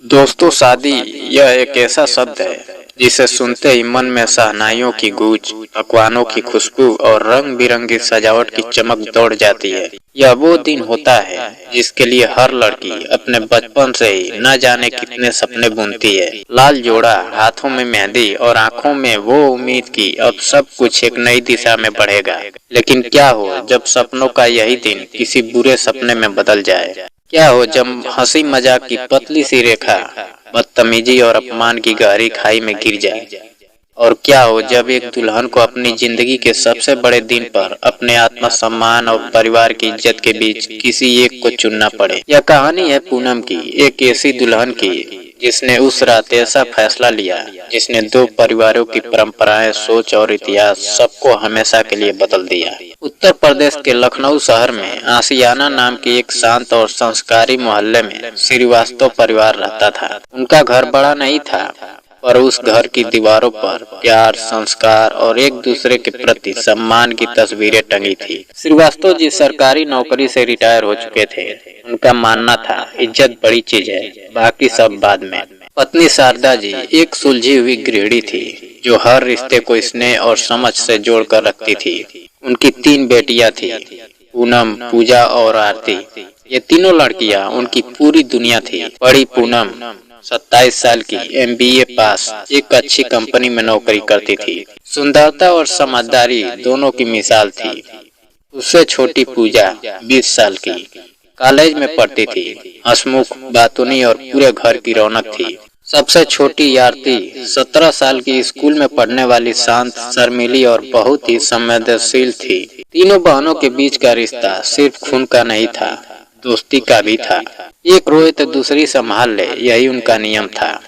दोस्तों, शादी यह एक ऐसा शब्द है जिसे सुनते ही मन में शहनाइयों की गूंज, पकवानों की खुशबू और रंग बिरंगी सजावट की चमक दौड़ जाती है। यह वो दिन होता है जिसके लिए हर लड़की अपने बचपन से ही न जाने कितने सपने बुनती है। लाल जोड़ा, हाथों में मेहंदी और आंखों में वो उम्मीद की अब सब कुछ एक नई दिशा में बढ़ेगा। लेकिन क्या हो जब सपनों का यही दिन किसी बुरे सपने में बदल जाए? क्या हो जब हंसी मजाक की पतली सी रेखा बदतमीजी और अपमान की गहरी खाई में गिर जाए? और क्या हो जब एक दुल्हन को अपनी जिंदगी के सबसे बड़े दिन पर अपने आत्मसम्मान और परिवार की इज्जत के बीच किसी एक को चुनना पड़े? यह कहानी है पूनम की, एक ऐसी दुल्हन की जिसने उस रात ऐसा फैसला लिया जिसने दो परिवारों की परंपराएं, सोच और इतिहास सबको हमेशा के लिए बदल दिया। उत्तर प्रदेश के लखनऊ शहर में आशियाना नाम के एक शांत और संस्कारी मोहल्ले में श्रीवास्तव परिवार रहता था। उनका घर बड़ा नहीं था, पर उस घर की दीवारों पर प्यार, संस्कार और एक दूसरे के प्रति सम्मान की तस्वीरें टंगी थी। श्रीवास्तव जी सरकारी नौकरी से रिटायर हो चुके थे। उनका मानना था इज्जत बड़ी चीज है, बाकी सब बाद में। पत्नी शारदा जी एक सुलझी हुई गृहिणी थी जो हर रिश्ते को स्नेह और समझ से जोड़कर रखती थी। उनकी 3 बेटियां थी, पूनम, पूजा और आरती। ये तीनों लड़कियां उनकी पूरी दुनिया थी। बड़ी पूनम 27 साल की, MBA पास, एक अच्छी कंपनी में नौकरी करती थी। सुंदरता और समझदारी दोनों की मिसाल थी। उससे छोटी पूजा 20 साल की, कॉलेज में पढ़ती थी, हंसमुख, बातूनी और पूरे घर की रौनक थी। सबसे छोटी आरती 17 साल की, स्कूल में पढ़ने वाली, शांत, शर्मीली और बहुत ही संवेदनशील थी। तीनों बहनों के बीच का रिश्ता सिर्फ खून का नहीं था, दोस्ती का भी था। एक रोए तो दूसरी संभाल ले, यही उनका नियम था।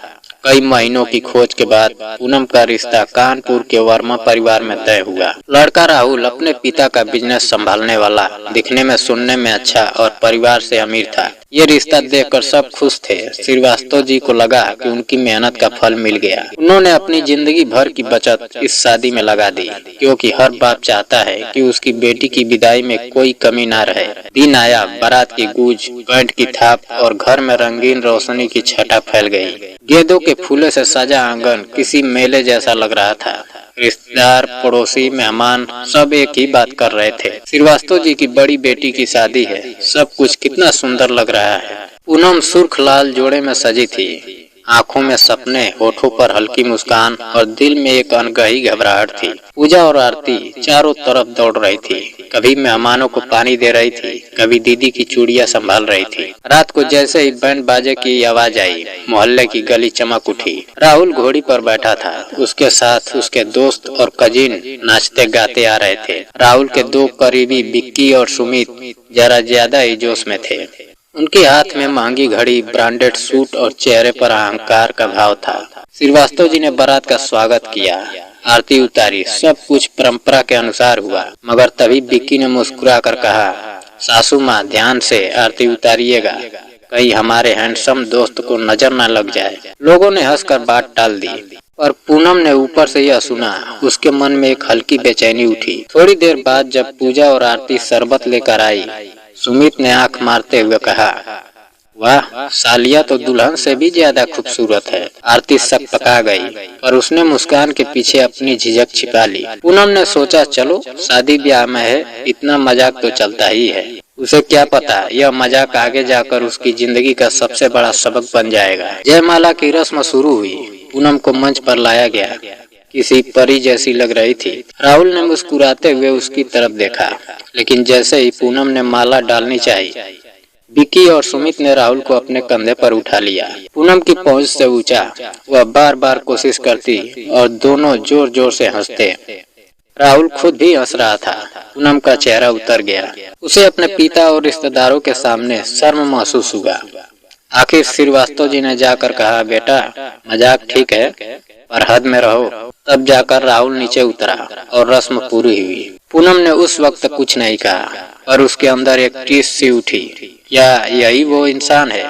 कई महीनों की खोज के बाद पूनम का रिश्ता कानपुर के वर्मा परिवार में तय हुआ। लड़का राहुल अपने पिता का बिजनेस संभालने वाला, दिखने में, सुनने में अच्छा और परिवार से अमीर था। ये रिश्ता देखकर सब खुश थे। श्रीवास्तव जी को लगा कि उनकी मेहनत का फल मिल गया। उन्होंने अपनी जिंदगी भर की बचत इस शादी में लगा दी, क्योंकि हर बाप चाहता है कि उसकी बेटी की विदाई में कोई कमी ना रहे। दिन आया, बारात की गूंज, बैंड की थाप और घर में रंगीन रोशनी की छटा फैल गई। गेंदों के फूलों से सजा आंगन किसी मेले जैसा लग रहा था। रिश्तेदार, पड़ोसी, मेहमान सब एक ही बात कर रहे थे, श्रीवास्तव जी की बड़ी बेटी की शादी है, सब कुछ कितना सुंदर लग रहा है। पूनम सुर्ख लाल जोड़े में सजी थी, आंखों में सपने, होठों पर हल्की मुस्कान और दिल में एक अनगही घबराहट थी। पूजा और आरती चारों तरफ दौड़ रही थी, कभी मेहमानों को पानी दे रही थी, कभी दीदी की चूड़ियां संभाल रही थी। रात को जैसे ही बैंड बाजे की आवाज आई, मोहल्ले की गली चमक उठी। राहुल घोड़ी पर बैठा था, उसके साथ उसके दोस्त और कजिन नाचते गाते आ रहे थे। राहुल के 2 करीबी बिक्की और सुमित जरा ज्यादा ही जोश में थे। उनके हाथ में महंगी घड़ी, ब्रांडेड सूट और चेहरे पर अहंकार का भाव था। श्रीवास्तव जी ने बारात का स्वागत किया, आरती उतारी, सब कुछ परंपरा के अनुसार हुआ। मगर तभी बिक्की ने मुस्कुरा कर कहा, सासू माँ ध्यान से आरती उतारिएगा, कहीं हमारे हैंडसम दोस्त को नजर न लग जाए। लोगों ने हंसकर बात टाल दी, और पूनम ने ऊपर से यह सुना, उसके मन में एक हल्की बेचैनी उठी। थोड़ी देर बाद जब पूजा और आरती शरबत लेकर आई, सुमित ने आंख मारते हुए कहा, वाह, सालिया तो दुल्हन से भी ज्यादा खूबसूरत है। आरती सकपका गई, पर उसने मुस्कान के पीछे अपनी झिझक छिपा ली। पूनम ने सोचा, चलो शादी ब्याह में है, इतना मजाक तो चलता ही है। उसे क्या पता, यह मजाक आगे जाकर उसकी जिंदगी का सबसे बड़ा सबक बन जाएगा। जयमाला की रस्म शुरू हुई। पूनम को मंच पर लाया गया, किसी परी जैसी लग रही थी। राहुल ने मुस्कुराते हुए उसकी तरफ देखा, लेकिन जैसे ही पूनम ने माला डालनी चाहिए, विक्की और सुमित ने राहुल को अपने कंधे पर उठा लिया। पूनम की पहुंच से ऊंचा वह बार बार कोशिश करती और दोनों जोर जोर से हंसते। राहुल खुद भी हंस रहा था। पूनम का चेहरा उतर गया। उसे अपने पिता और रिश्तेदारों के सामने शर्म महसूस हुआ। आखिर श्रीवास्तव जी ने जाकर कहा, बेटा मजाक ठीक है, पर हद में रहो। तब जाकर राहुल नीचे उतरा और रस्म पूरी हुई। पूनम ने उस वक्त कुछ नहीं कहा, पर उसके अंदर एक टीस सी उठी, क्या यही वो इंसान है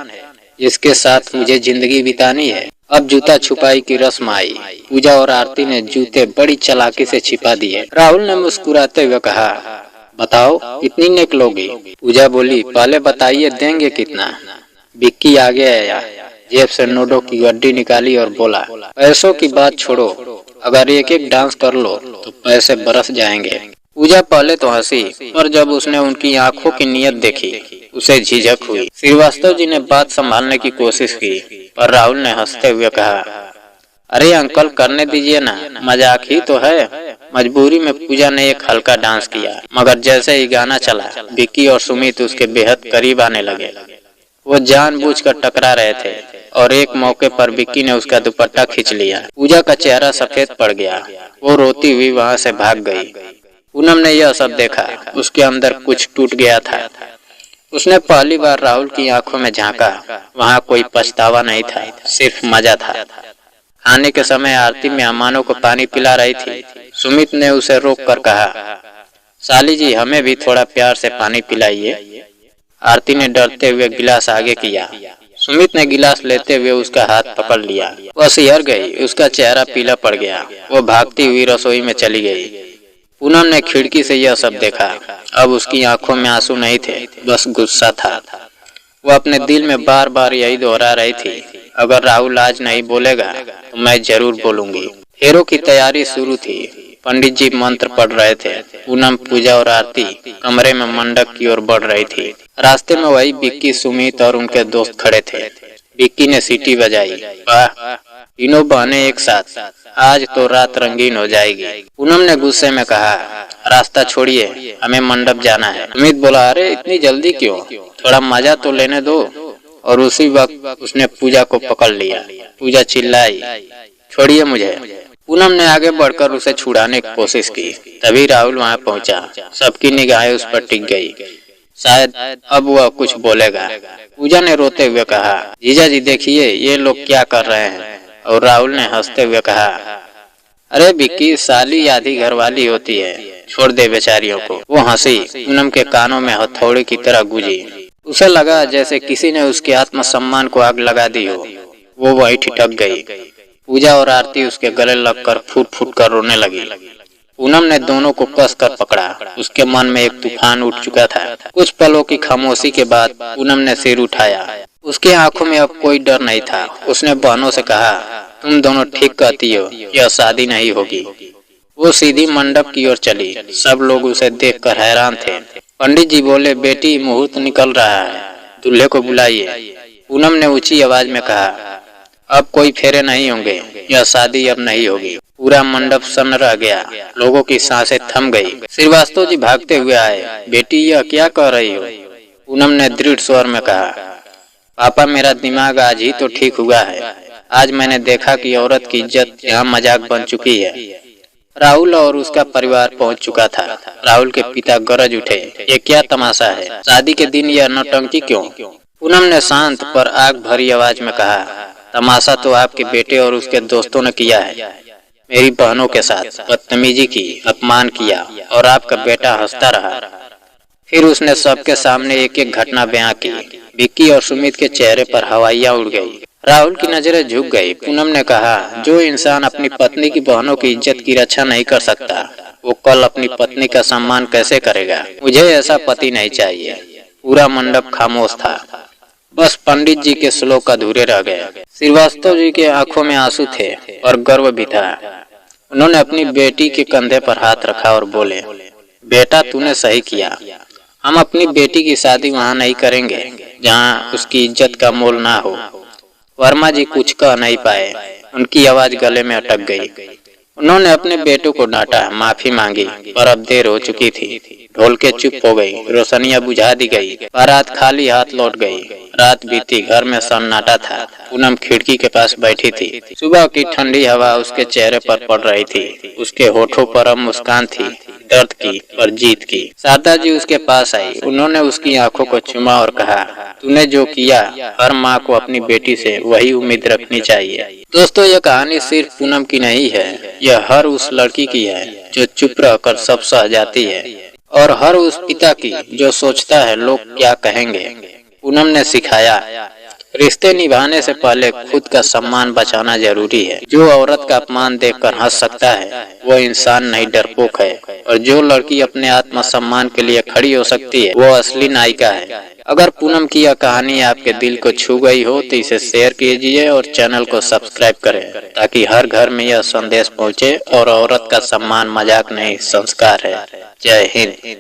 जिसके साथ मुझे जिंदगी बितानी है? अब जूता छुपाई की रस्म आई। पूजा और आरती ने जूते बड़ी चालाकी से छिपा दिए। राहुल ने मुस्कुराते हुए कहा, बताओ कितनी निकलोगी? पूजा बोली, पहले बताइए देंगे कितना? विक्की आगे आया, जेब से नोटों की गड्डी निकाली और बोला, पैसों की बात छोड़ो, अगर एक एक डांस कर लो तो पैसे बरस जाएंगे। पूजा पहले तो हंसी, पर जब उसने उनकी आंखों की नीयत देखी उसे झिझक हुई। श्रीवास्तव जी ने बात संभालने की कोशिश की, पर राहुल ने हंसते हुए कहा, अरे अंकल करने दीजिए ना, मजाक ही तो है। मजबूरी में पूजा ने एक हल्का डांस किया, मगर जैसे ही गाना चला विक्की और सुमित उसके बेहद करीब आने लगे। वो जानबूझकर टकरा रहे थे और एक मौके पर विक्की ने उसका दुपट्टा खींच लिया। पूजा का चेहरा सफेद पड़ गया, वो रोती हुई वहां से भाग गई। पूनम ने यह सब देखा, उसके अंदर कुछ टूट गया था। उसने पहली बार राहुल की आंखों में झांका, वहाँ कोई पछतावा नहीं था, सिर्फ मजा था। खाने के समय आरती मेहमानों को पानी पिला रही थी। सुमित ने उसे रोक कर कहा, साली जी हमें भी थोड़ा प्यार से पानी पिलाइए। आरती ने डरते हुए गिलास आगे किया। सुमित ने गिलास लेते हुए उसका हाथ पकड़ लिया। वह सिहर गई, उसका चेहरा पीला पड़ गया। वो भागती हुई रसोई में चली गई। पूनम ने खिड़की से यह सब देखा। अब उसकी आंखों में आंसू नहीं थे, बस गुस्सा था। वो अपने दिल में बार बार यही दोहरा रही थी, अगर राहुल आज नहीं बोलेगा तो मैं जरूर बोलूंगी। फेरों की तैयारी शुरू थी। पंडित जी मंत्र पढ़ रहे थे। पूनम, पूजा और आरती कमरे में मंडप की ओर बढ़ रही थी। रास्ते में वही विक्की, सुमित और उनके दोस्त खड़े थे। विक्की ने सीटी बजाई। वाह, तीनों बहनें एक साथ, आज तो रात रंगीन हो जाएगी। पूनम ने गुस्से में कहा, रास्ता छोड़िए, हमें मंडप जाना है। सुमित बोला, अरे इतनी जल्दी क्यों, थोड़ा मजा तो लेने दो। और उसी वक्त उसने पूजा को पकड़ लिया। पूजा चिल्लाई, छोड़िए मुझे। पूनम ने आगे बढ़कर उसे छुड़ाने की कोशिश की। तभी राहुल वहां पहुंचा। सबकी निगाहें उस पर टिक गई, शायद अब वह कुछ बोलेगा। पूजा ने रोते हुए कहा, जीजा जी देखिए ये लोग क्या कर रहे हैं। और राहुल ने हंसते हुए कहा, अरे विक्की, साली आधी घरवाली होती है, छोड़ दे बेचारियों को। वो हंसी पूनम के कानों में हथौड़े की तरह गूंजी। उसे लगा जैसे किसी ने उसके आत्मसम्मान को आग लगा दी हो। वो वही ठिठक गई। पूजा और आरती उसके गले लगकर फूट फूट कर रोने लगी। पूनम ने दोनों को कस कर पकड़ा। उसके मन में एक तूफान उठ चुका था। कुछ पलों की खामोशी के बाद पूनम ने सिर उठाया। उसकी आंखों में अब कोई डर नहीं था। उसने बहनों से कहा, तुम दोनों ठीक कहती हो, यह शादी नहीं होगी। वो सीधी मंडप की ओर चली। सब लोग उसे देखकर हैरान थे। पंडित जी बोले, बेटी मुहूर्त निकल रहा है, दूल्हे को बुलाइए। पूनम ने ऊंची आवाज में कहा, अब कोई फेरे नहीं होंगे, यह शादी अब नहीं होगी। पूरा मंडप सन्न रह गया। लोगों की सांसें थम गई। श्रीवास्तव जी भागते हुए आए। बेटी यह क्या कह रही हो? पूनम ने दृढ़ स्वर में कहा, पापा मेरा दिमाग आज ही तो ठीक हुआ है। आज मैंने देखा कि औरत की इज्जत यहाँ मजाक बन चुकी है। राहुल और उसका परिवार पहुंच चुका था। राहुल के पिता गरज उठे, ये क्या तमाशा है, शादी के दिन यह नौटंकी क्यों? पूनम ने शांत पर आग भरी आवाज में कहा, तमाशा तो आपके बेटे और उसके दोस्तों ने किया है। मेरी बहनों के साथ बदतमीजी की, अपमान किया और आपका बेटा हंसता रहा। फिर उसने सबके सामने एक एक घटना बयां की। विक्की और सुमित के चेहरे पर हवाइयां उड़ गई। राहुल की नजरें झुक गई। पूनम ने कहा, जो इंसान अपनी पत्नी की बहनों की इज्जत की रक्षा नहीं कर सकता, वो कल अपनी पत्नी का सम्मान कैसे करेगा? मुझे ऐसा पति नहीं चाहिए। पूरा मंडप खामोश था। बस पंडित जी के श्लोक अधूरे रह गए। श्रीवास्तव जी के आंखों में आंसू थे और गर्व भी था। उन्होंने अपनी बेटी के कंधे पर हाथ रखा और बोले, बेटा तूने सही किया। हम अपनी बेटी की शादी वहाँ नहीं करेंगे जहाँ उसकी इज्जत का मोल ना हो। वर्मा जी कुछ कह नहीं पाए। उनकी आवाज गले में अटक गई। उन्होंने अपने बेटों को डांटा, माफी मांगी, पर अब देर हो चुकी थी। ढोलके चुप हो गई, रोशनियां बुझा दी गई, बारात खाली हाथ लौट गई। रात बीती, घर में सन्नाटा था। पूनम खिड़की के पास बैठी थी। सुबह की ठंडी हवा उसके चेहरे पर पड़ रही थी। उसके होठों पर अब मुस्कान थी, दर्द की पर जीत की। शारदा जी उसके पास आई। उन्होंने उसकी आंखों को चूमा और कहा, तूने जो किया, हर माँ को अपनी बेटी से वही उम्मीद रखनी चाहिए। दोस्तों, यह कहानी सिर्फ पूनम की नहीं है, यह हर उस लड़की की है जो चुप रहकर सब सह जाती है, और हर उस पिता की जो सोचता है लोग क्या कहेंगे। पूनम ने सिखाया, रिश्ते निभाने से पहले खुद का सम्मान बचाना जरूरी है। जो औरत का अपमान देखकर हंस सकता है वो इंसान नहीं, डरपोक है। और जो लड़की अपने आत्मसम्मान के लिए खड़ी हो सकती है वो असली नायिका है। अगर पूनम की यह कहानी आपके दिल को छू गई हो तो इसे शेयर कीजिए और चैनल को सब्सक्राइब करें, ताकि हर घर में यह संदेश पहुंचे और औरत का सम्मान मजाक नहीं, संस्कार है। जय हिंद।